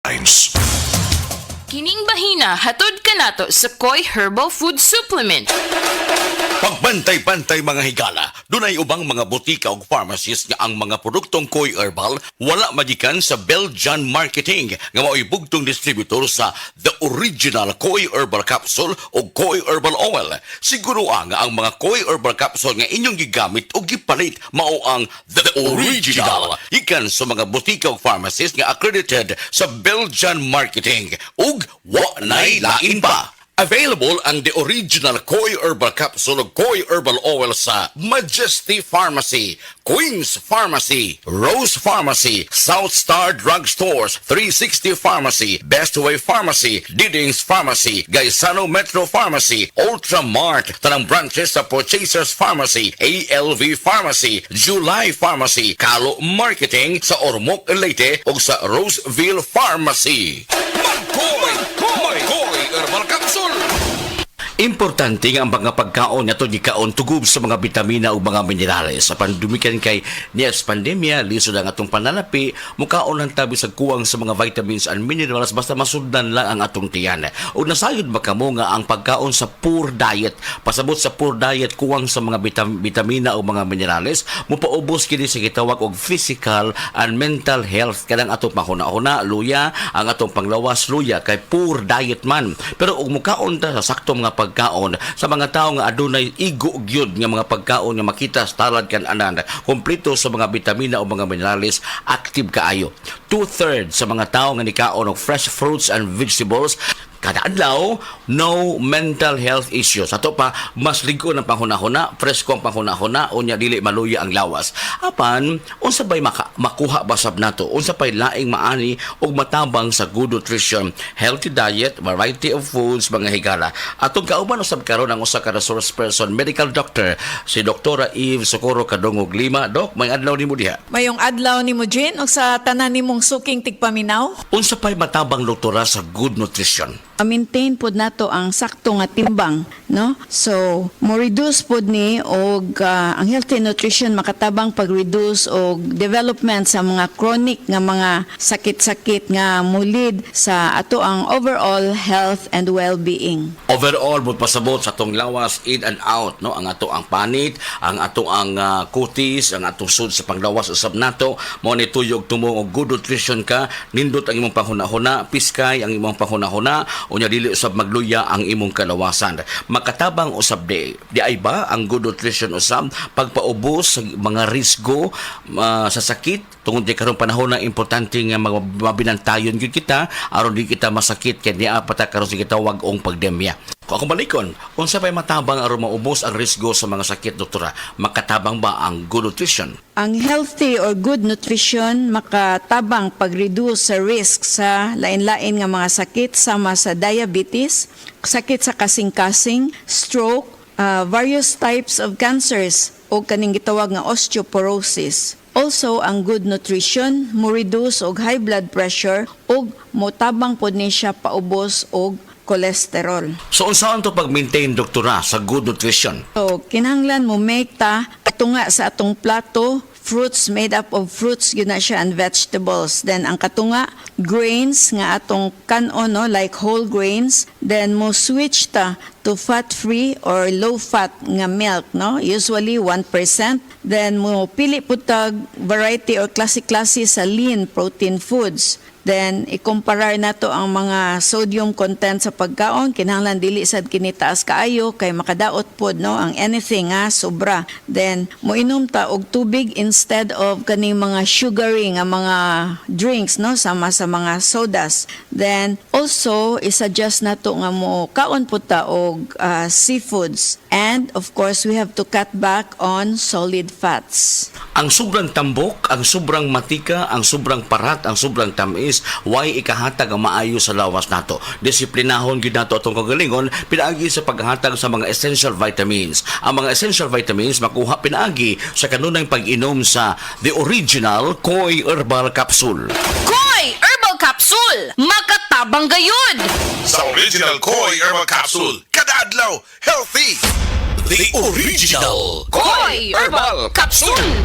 Lines. Kining bahina hatod kanato sa Koi Herbal Food Supplement. Pagbantay-bantay mga higala, dunay ubang mga butika o pharmacies nga ang mga produktong Koi Herbal wala magikan sa Belgian Marketing nga mao'y bugtong distributor sa The Original Koi Herbal Capsule o Koi Herbal Oil. Siguro nga ang mga Koi Herbal Capsule nga inyong gigamit o gipalit mao ang The Original. Ikan sa mga butika o pharmacies nga accredited sa Belgian Marketing ug wa nay lain pa. Available ang The Original Koi Herbal Capsule o Koi Herbal Oil sa Majesty Pharmacy, Queen's Pharmacy, Rose Pharmacy, South Star Drug Stores, 360 Pharmacy, Best Way Pharmacy, Didings Pharmacy, Gaisano Metro Pharmacy, Ultramart, tanang branches sa Purchasers Pharmacy, ALV Pharmacy, July Pharmacy, Kalo Marketing sa Ormoc Leyte o sa Roseville Pharmacy. Mag-Koi Herbal Capsule! Importante nga ang mga pagkaon nato gikaon tugub sa mga bitamina ug mga minerales. Sa pandumikan kay niya sa pandemya, lisod ang atong panalapi, mukaon ang tabi sa kuwang sa mga vitamins and minerals basta masundan lang ang atong tiyan. Ug nasayod ba kamo nga ang pagkaon sa poor diet, pasabot sa poor diet kuwang sa mga bitamina ug mga minerales, mupaubos kini sa gitawag og physical and mental health. Kanang atong panghuna-huna, luya, ang atong panglawas luya kay poor diet man. Pero ug mukaon ta sa sakto mga pagkaon sa mga tao nga adunay igo gyud nga mga pagkaon nga makita sa talad kan anan kompleto sa mga bitamina o mga minerales, active kaayo. 2/3 sa mga tao nga nikaon og fresh fruits and vegetables kada adlaw, no mental health issues. Ato pa, mas ligo ng panghuna-huna, presko ang panghuna-huna, unya dili maluya ang lawas. Apan, unsa bay makuha basab nato? Unsa pay laing maani og matabang sa good nutrition, healthy diet, variety of foods, mga higala. Atong kauban usab karon ang usa ka resource person, medical doctor, si Dr. Eve Socorro Kadungog Lima. Dok, may adlaw nimo diha. Mayong adlaw ni mo, Jean, o sa tanan nimong suking tigpaminaw? Unsa pay matabang doktora sa good nutrition? Maintain pod nato ang sakto nga timbang, no? So, mo reduce pod ni og ang healthy nutrition makatabang pag-reduce og development sa mga chronic nga mga sakit-sakit nga mulid sa ato ang overall health and well-being. Overall, bud pasabot sa atong lawas in and out, no? Ang ato ang panit, ang ato ang kutis, ang atong sud sa panglawas usab nato, mo ni tuyog tumong og good nutrition ka, nindot ang imong panghuna-huna, piskay ang imong panghuna-huna, unya dili usab magluya ang imong kalawasan. Makatabang usab di ay ba ang good nutrition usab pagpaubos sa mga risgo sa sakit tungod kay karong panahon na importante nga mabinantayon gyud kita aron di kita masakit kay niya pata karon sa gitawag og pandemya. Kung ako balikon, unsa pay matabang aron maubos ang risgo sa mga sakit, doktora? Makatabang ba ang good nutrition? Ang healthy or good nutrition makatabang pag-reduce sa risk sa lain-lain nga mga sakit sama sa diabetes, sakit sa kasing-kasing, stroke, various types of cancers o kaning gitawag nga osteoporosis. Also, ang good nutrition mo reduce og high blood pressure ug motabang pod ni siya paubos og cholesterol. So unsaon to pag-maintain, doktora, sa good nutrition? So, kinahanglan mo make ta katunga sa atong plato, fruits made up of fruits yun na siya and vegetables. Then ang katunga grains nga atong kanon, no, like whole grains. Then mo switch ta to fat-free or low-fat nga milk, no? Usually 1%. Then mo pili po tag variety or klase-klase sa lean protein foods. Then, ikumparar nato ang mga sodium content sa pagkaon. Kinahanglan dili sad kini taas kaayo kay makadaot pod, no, ang anything nga sobra. Then, moinom ta og tubig instead of kaning mga sugary nga mga drinks, no, sama sa mga sodas. Then, also i-suggest nato nga mo kaon pod ta og seafoods. And of course, we have to cut back on solid fats. Ang sobrang tambok, ang sobrang matika, ang sobrang parat, ang sobrang tamis, why ikahatag ang maayo sa lawas nato. Disiplinahon gyud nato atong kagalingon pinaagi sa paghatag sa mga essential vitamins. Ang mga essential vitamins makuha pinaagi sa kanunay pag-inom sa The Original Koi Herbal Capsule. Koi Herbal Capsule! Makatabang gayud! Sa Original Koi Herbal Capsule, kada adlaw, healthy! The Original Koi Herbal Capsule!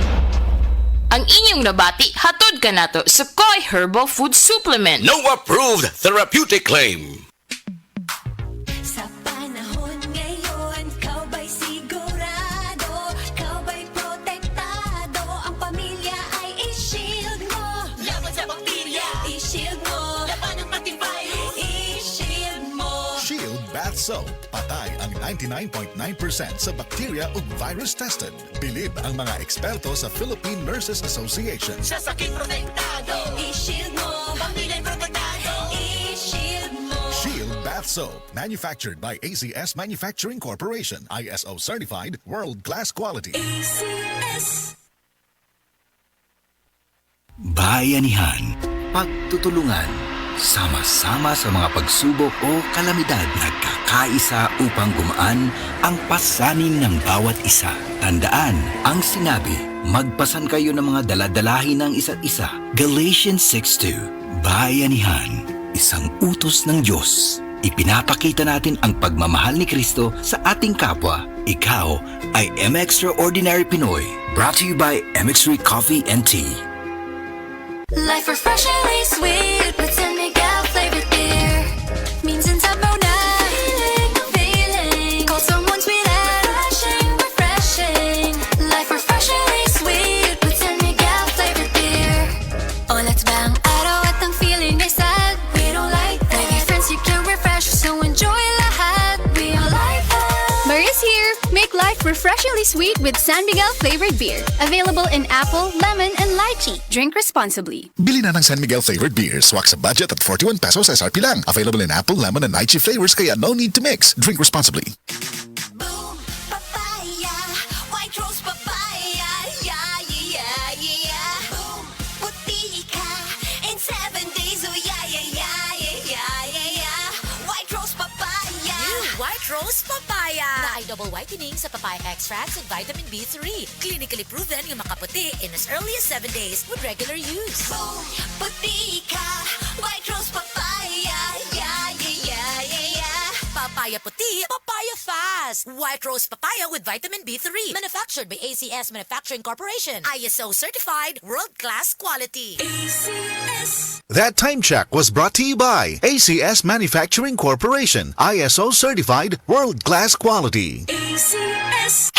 Ang inyong nabati hatod kanato sa Koi Herbal Food Supplement. No approved therapeutic claim. Sa panahon ngayon, kau ba'y sigurado? Kau ba'y protektado? Ang pamilya ay i-shield mo. Laban sa bakterya, i-shield mo. Laban ng pating virus, i-shield mo. Shield Bath Soap. Patay ang 99.9% sa bacteria ug virus tested. Bilib ang mga eksperto sa Philippine Nurses Association. Sa sakit protektado, i-shield mo. Pamilya'y protektado, i-shield mo. Shield Bath Soap. Manufactured by ACS Manufacturing Corporation. ISO certified, world-class quality. ACS. Bayanihan, pagtutulungan, sama-sama sa mga pagsubok o kalamidad, nagkakaisa upang gumaan ang pasanin ng bawat isa. Tandaan ang sinabi, magpasan kayo ng mga daladalahin ng isa't isa. Galatians 6:2. Bayanihan, isang utos ng Diyos. Ipinapakita natin ang pagmamahal ni Kristo sa ating kapwa. Ikaw ay M Extraordinary Pinoy. Brought to you by MX3 Coffee and Tea. Life refreshingly sweet with San Miguel flavored beer. Minsan sabaw na feeling. Call someone sweet and refreshing. Life refreshingly sweet with San Miguel flavored beer. Oh, let's bang araw at ang feeling ay sad. We don't like that. Maybe friends you can refresh, so enjoy lahat. We all like that. Maria's here! Make life refreshingly sweet with San Miguel flavored beer. Available in apple, lemon, and lychee. Drink responsibly. Bili na ng San Miguel flavored beer. Swak sa budget at 41 pesos SRP lang. Available in apple, lemon, and lychee flavors kaya no need to mix. Drink responsibly. Boom, papaya, white rose papaya, yeah, yeah, yeah. Boom, puti ka in 7 days, oh yeah, yeah, yeah, yeah, yeah, yeah. White rose papaya. New White Rose Papaya na ay double whitening sa papaya extracts and vitamin B3. Clinically proven yung makaputi in as early as 7 days with regular use. Boom, puti ka, white rose papaya, yeah, yeah, yeah, yeah, yeah. Papaya puti, papaya fast. White Rose Papaya with vitamin B3. Manufactured by ACS Manufacturing Corporation. ISO certified, world-class quality. ACS. That time check was brought to you by ACS Manufacturing Corporation. ISO certified, world-class quality. ACS.